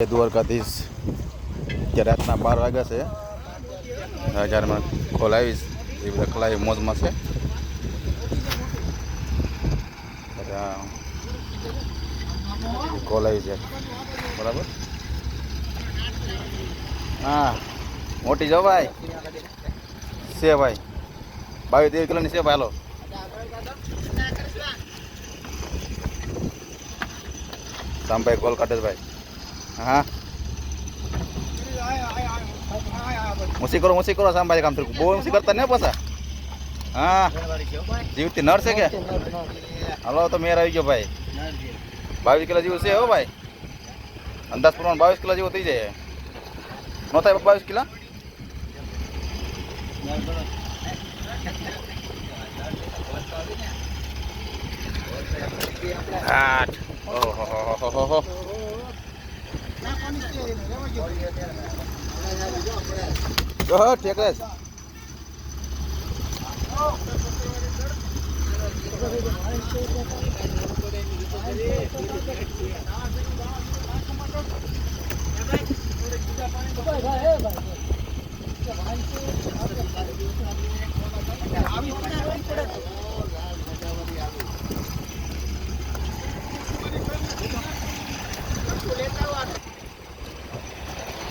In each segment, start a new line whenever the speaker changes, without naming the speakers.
દ્વારકાધીશ કે રાતના 12 વાગ્યા છે. હજારમાં ખોલાવીશ એ બધા ખલાવી મોજમાં છે. ખોલાવી છે બરાબર. હા મોટી જો ભાઈ છે ભાઈ 22-23 કિલોની છે ભાઈ. હાલો સામભાઈ કોલ કાઢે ભાઈ. હા મૂસી કરો સાંભાઈ કામ થયું. બહુ મૂસી કરતા ને પાછા. હા જીવતી નર છે કે હાલો તો મેર આવી ગયો ભાઈ. 22 કિલો જેવું છે હો ભાઈ. અંદાજ પ્રમાણે 22 કિલો જેવું થઈ જાય. નો થાય 22 કિલો. ઓહો જો ઠેકરેશ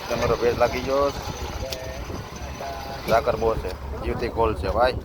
તમારો ભેજ લાગી ગયો. ઝાકર બહુ છે. જીવતી કોલ છે ભાઈ.